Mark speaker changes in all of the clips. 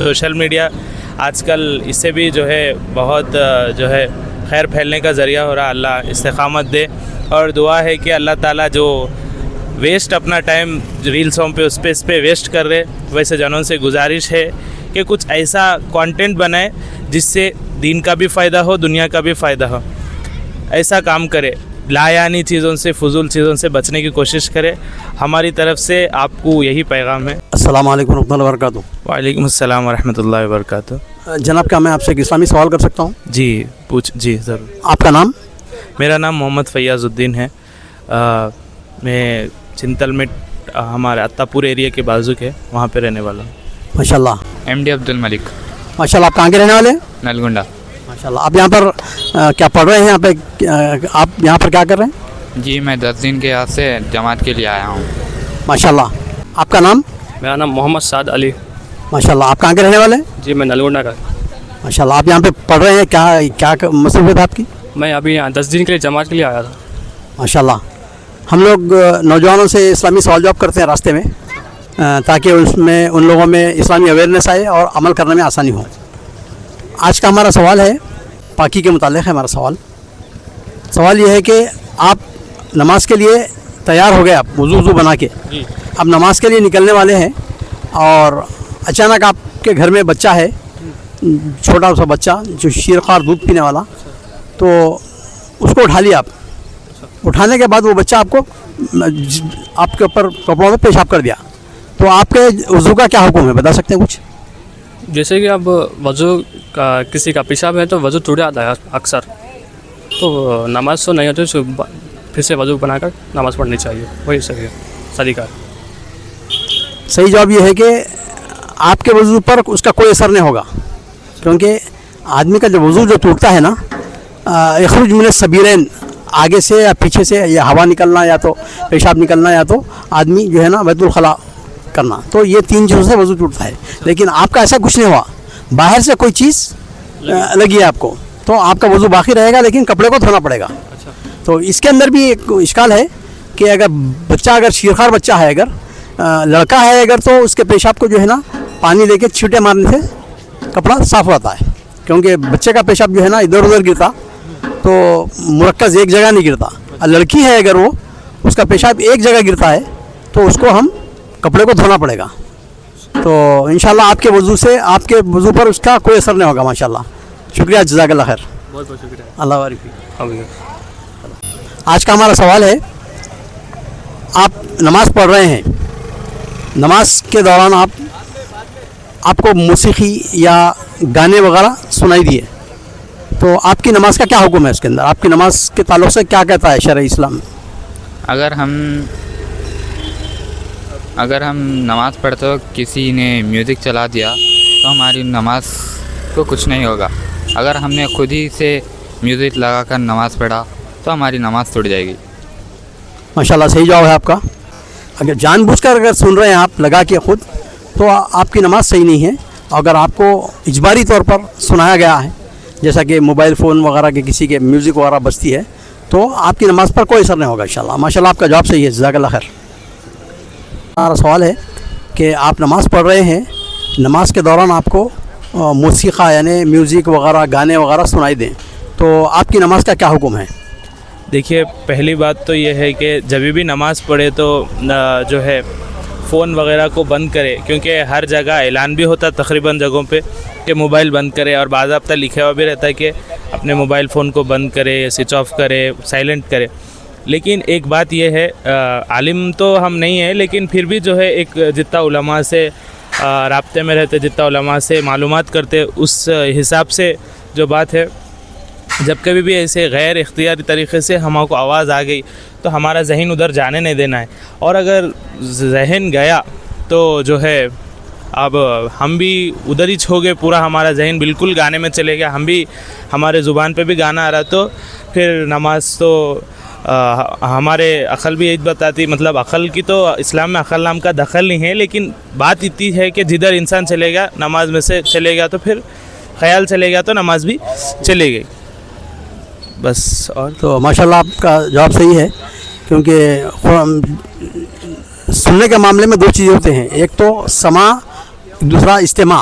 Speaker 1: Social media आजकल इससे भी जो है बहुत जो है खैर फैलने का ज़रिया हो रहा। अल्लाह इस्तिक़ामत दे और दुआ है कि अल्लाह ताला जो वेस्ट अपना टाइम रील्सों पे उस पे वेस्ट कर रहे, वैसे जनों से गुजारिश है कि कुछ ऐसा कंटेंट बनाए जिससे दीन का भी फ़ायदा हो, दुनिया का भी फ़ायदा हो। ऐसा काम करे, लायानी चीज़ों से, फजूल चीज़ों से बचने की कोशिश करें। हमारी तरफ से आपको यही पैगाम है।
Speaker 2: अस्सलाम वालेकुम रहमतुल्लाहि व बरकातुहू।
Speaker 1: वालेकुम अस्सलाम व रहमतुल्लाहि व बरकातुहू।
Speaker 2: जनाब, क्या मैं आपसे एक इस्लामी सवाल कर सकता हूँ?
Speaker 1: जी ज़रूर।
Speaker 2: आपका नाम?
Speaker 1: मेरा नाम मोहम्मद फ़याज़ुद्दीन है। मैं चिंतल में हमारे अत्तापुर एरिया के बाजू के वहाँ पे रहने वाला हूँ।
Speaker 2: माशाल्लाह।
Speaker 3: एमडी अब्दुल मलिक।
Speaker 2: माशाल्लाह। आप कहाँ के रहने वाले हैं?
Speaker 3: नलगुंडा।
Speaker 2: माशाल्लाह। आप यहाँ पर क्या पढ़ रहे हैं? यहाँ पे आप यहाँ पर क्या कर रहे हैं?
Speaker 3: जी, मैं 10 दिन के यहाँ से जमात के लिए आया हूँ।
Speaker 2: माशाल्लाह। आपका नाम?
Speaker 4: मेरा नाम मोहम्मद साद अली।
Speaker 2: माशाल्लाह। आप कहाँ के रहने वाले हैं?
Speaker 4: जी, मैं नलगुंडा का।
Speaker 2: माशाल्लाह। आप यहाँ पे पढ़ रहे हैं, क्या मसरूफियत है आपकी?
Speaker 4: मैं अभी यहाँ 10 दिन के लिए जमात के लिए आया था।
Speaker 2: माशाल्लाह। हम लोग नौजवानों से इस्लामी सवाल जवाब करते हैं रास्ते में, ताकि उसमें उन लोगों में इस्लामी अवेयरनेस आए और अमल करने में आसानी हो। आज का हमारा सवाल है, पाकी के मुतालिक है हमारा सवाल ये है कि आप नमाज के लिए तैयार हो गए, आप वज़ू बना के अब नमाज के लिए निकलने वाले हैं और अचानक आपके घर में बच्चा है, छोटा सा बच्चा जो शीरखार दूध पीने वाला, तो उसको उठा लिया आप। उठाने के बाद वो बच्चा आपके ऊपर कपड़ों में पेशाब कर दिया, तो आपके वज़ू का क्या हुक्म है, बता सकते हैं कुछ?
Speaker 4: जैसे कि अब वज़ू का किसी का पेशाब है तो वज़ू टूट जाता है अक्सर, तो नमाज तो नहीं होती, फिर से वज़ू बनाकर नमाज़ पढ़नी चाहिए, वही सही है तरीका।
Speaker 2: सही जवाब ये है कि आपके वज़ू पर उसका कोई असर नहीं होगा, क्योंकि आदमी का जो वज़ू जो टूटता है ना, इखरुज मिन सबीलैन, आगे से या पीछे से, या हवा निकलना या तो पेशाब निकलना या तो आदमी जो है ना बैतुल खला करना, तो ये 3 चीज़ों से वज़ू टूटता है। लेकिन आपका ऐसा कुछ नहीं हुआ, बाहर से कोई चीज़ लगी है आपको, तो आपका वज़ू बाकी रहेगा, लेकिन कपड़े को धोना पड़ेगा। तो इसके अंदर भी एक इश्काल है कि अगर शीरखार बच्चा है, अगर लड़का है अगर, तो उसके पेशाब को जो है ना पानी लेके छींटे मारने से कपड़ा साफ़ होता है, क्योंकि बच्चे का पेशाब जो है ना इधर उधर गिरता तो मुरक्कज़ एक जगह नहीं गिरता। और लड़की है अगर वो, उसका पेशाब एक जगह गिरता है तो उसको हम कपड़े को धोना पड़ेगा। तो इंशाल्लाह आपके वज़ू पर उसका कोई असर नहीं होगा। माशाल्लाह। शुक्रिया, जज़ाकल्लाह खैर।
Speaker 4: बहुत बहुत शुक्रिया।
Speaker 2: अल्लाह बारिक फीक।
Speaker 4: हाँ।
Speaker 2: आज का हमारा सवाल है, आप नमाज़ पढ़ रहे हैं, नमाज के दौरान आपको मौसीकी या गाने वगैरह सुनाई दिए, तो आपकी नमाज का क्या हुक्म है उसके अंदर? आपकी नमाज के ताल्लुक़ से क्या कहता है शरअ इस्लाम?
Speaker 3: अगर हम नमाज़ पढ़ते हो किसी ने म्यूज़िक चला दिया तो हमारी नमाज को कुछ नहीं होगा। अगर हमने खुद ही से म्यूज़िक लगाकर नमाज़ पढ़ा तो हमारी नमाज टूट जाएगी।
Speaker 2: माशाल्लाह, सही जवाब है आपका। अगर जानबूझकर अगर सुन रहे हैं आप लगा के खुद, तो आपकी नमाज सही नहीं है। अगर आपको इजबारी तौर पर सुनाया गया है, जैसा कि मोबाइल फ़ोन वगैरह के किसी के म्यूज़िक वगैरह बजती है, तो आपकी नमाज़ पर कोई असर नहीं होगा इंशाल्लाह। माशाल्लाह, आपका जवाब सही है, जज़ाकल्लाह खैर। हमारा सवाल है कि आप नमाज़ पढ़ रहे हैं, नमाज के दौरान आपको मौसीक़ा यानी म्यूज़िक वगैरह गाने वगैरह सुनाई दें, तो आपकी नमाज का क्या हुक्म है?
Speaker 1: देखिए, पहली बात तो ये है कि जब भी नमाज़ पढ़े तो जो है फ़ोन वगैरह को बंद करे, क्योंकि हर जगह ऐलान भी होता है तकरीबन जगहों पे कि मोबाइल बंद करे, और बाज़ाब्ता लिखा हुआ भी रहता है कि अपने मोबाइल फ़ोन को बंद करे, स्विच ऑफ करे, साइलेंट करे। लेकिन एक बात यह है, आलिम तो हम नहीं हैं, लेकिन फिर भी जो है एक जितना उलमा से राब्ते में रहते, जितना उलमा से मालूमात करते, उस हिसाब से जो बात है, जब कभी भी ऐसे गैर इख्तियारी तरीक़े से हमको आवाज़ आ गई तो हमारा जहन उधर जाने नहीं देना है, और अगर जहन गया तो जो है अब हम भी उधर ही छो गए, पूरा हमारा जहन बिल्कुल गाने में चले गया, हम भी हमारे ज़ुबान पे भी गाना आ रहा, तो फिर नमाज तो हमारे अक़ल भी यही बताती, मतलब अक़ल की तो इस्लाम में अक़ल नाम का दखल नहीं है, लेकिन बात इतनी है कि जिधर इंसान चलेगा नमाज में से चलेगा तो फिर ख़याल चलेगा तो नमाज भी चलेगी बस। और
Speaker 2: तो माशाल्लाह आपका जवाब सही है, क्योंकि सुनने के मामले में 2 चीज़ें होते हैं, एक तो समा, दूसरा इस्तिमा।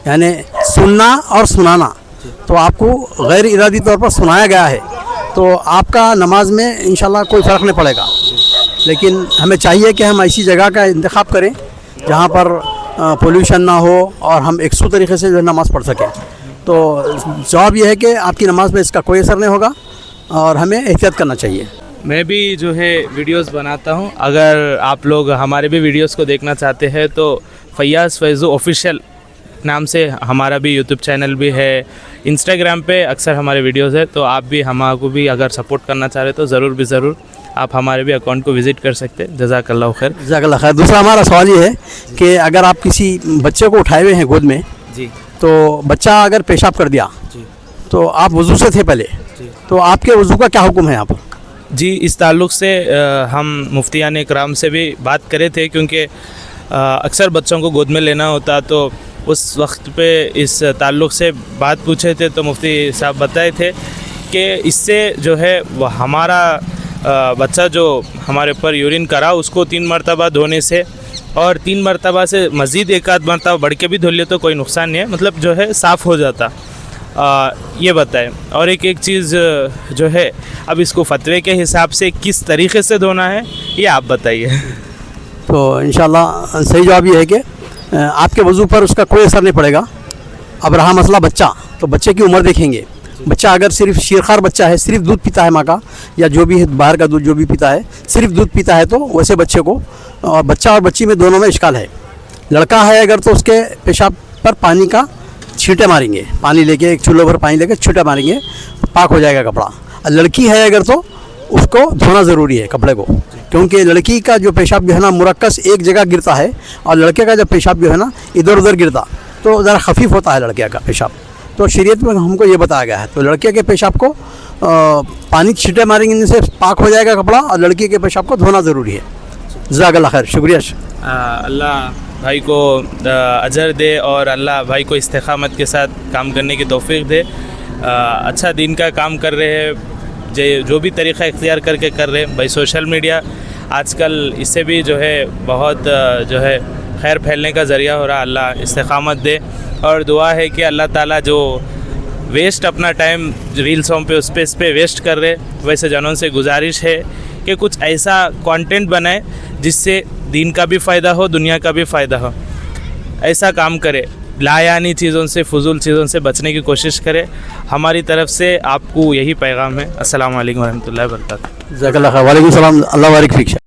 Speaker 2: यानी सुनना और सुनाना, तो आपको गैर इरादी तौर पर सुनाया गया है तो आपका नमाज में इंशाल्लाह कोई फ़र्क नहीं पड़ेगा। लेकिन हमें चाहिए कि हम ऐसी जगह का इंतखाब करें जहाँ पर पोल्यूशन ना हो और हम एकसू तरीके से जो है नमाज़ पढ़ सकें। तो जवाब यह है कि आपकी नमाज में इसका कोई असर नहीं होगा और हमें एहतियात करना चाहिए।
Speaker 1: मैं भी जो है वीडियोस बनाता हूँ, अगर आप लोग हमारे भी वीडियोस को देखना चाहते हैं तो फैयाज़ फैज़ू ऑफिशियल नाम से हमारा भी यूट्यूब चैनल भी है, इंस्टाग्राम पे अक्सर हमारे वीडियोस है, तो आप भी हमको भी अगर सपोर्ट करना चाह रहे तो ज़रूर आप हमारे भी अकाउंट को विज़िट कर सकते हैं। जज़ाकल्लाह खैर।
Speaker 2: जज़ाकल्लाह खैर। दूसरा हमारा सवाल ये है कि अगर आप किसी बच्चे को उठाए हुए हैं गोद में,
Speaker 1: जी
Speaker 2: तो बच्चा अगर पेशाब कर दिया
Speaker 1: जी
Speaker 2: तो आप वज़ू से थे पहले, तो आपके वज़ू का क्या हुक्म है यहाँ पर?
Speaker 1: जी, इस ताल्लुक़ से हम मुफ्तियान इकराम से भी बात करे थे, क्योंकि अक्सर बच्चों को गोद में लेना होता, तो उस वक्त पे इस ताल्लुक़ से बात पूछे थे तो मुफ्ती साहब बताए थे कि इससे जो है वो हमारा बच्चा जो हमारे ऊपर यूरिन करा उसको 3 मरतबा धोने से और 3 मरतबा से मज़ीद एक आध मरतबा बढ़ के भी धो लिए तो कोई नुकसान नहीं है, मतलब जो है साफ़ हो जाता। ये बताएं। और एक चीज़ जो है, अब इसको फतवे के हिसाब से किस तरीक़े से धोना है ये आप बताइए।
Speaker 2: तो इंशाल्लाह सही जवाब ये है कि आपके वज़ू पर उसका कोई असर नहीं पड़ेगा। अब रहा मसला बच्चा, तो बच्चे की उम्र देखेंगे। बच्चा अगर सिर्फ शीरखार बच्चा है, सिर्फ दूध पीता है माँ का या जो भी है बाहर का दूध जो भी पीता है, सिर्फ दूध पीता है, तो वैसे बच्चे को, और बच्चा और बच्ची में दोनों में इश्काल है। लड़का है अगर तो उसके पेशाब पर पानी का छींटे मारेंगे, पानी लेके एक चूल्हे पर पानी लेके छींटे मारेंगे, पाक हो जाएगा कपड़ा। और लड़की है अगर तो उसको धोना ज़रूरी है कपड़े को, क्योंकि लड़की का जो पेशाब जो है ना मुरक्कस एक जगह गिरता है और लड़के का जब पेशाब जो है ना इधर उधर गिरता तो ज़रा खफीफ होता है लड़के का पेशाब। तो शरीयत में हमको ये बताया गया है, तो लड़के के पेशाब को पानी छींटे मारेंगे से पाक हो जाएगा कपड़ा, और लड़की के पेशाब को धोना ज़रूरी है। जज़ाकल्लाह खैर, शुक्रिया।
Speaker 1: अल्लाह भाई को अजर दे और अल्लाह भाई को इस्तिक़ामत के साथ काम करने की तौफ़ीक़ दे। अच्छा दीन का काम कर रहे हैं, जो भी तरीक़ा इख्तियार करके कर रहे हैं। भाई सोशल मीडिया आजकल इससे भी जो है बहुत जो है खैर फैलने का ज़रिया हो रहा। अल्लाह इस्तिक़ामत दे और दुआ है कि अल्लाह ताला जो वेस्ट अपना टाइम रील्सों पे उस पे वेस्ट कर रहे, वैसे जनों से गुजारिश है कि कुछ ऐसा कंटेंट बनाए जिससे दीन का भी फ़ायदा हो, दुनिया का भी फ़ायदा हो। ऐसा काम करे, लायानी चीज़ों से, फजूल चीज़ों से बचने की कोशिश करे। हमारी तरफ से आपको यही पैगाम है। अस्सलाम वालेकुम रहमतुल्लाहि व बरकातहू।
Speaker 2: जज़ाकल्लाह खैर। वालेकुम सलाम। अल्लाह बारिक फ़ीक।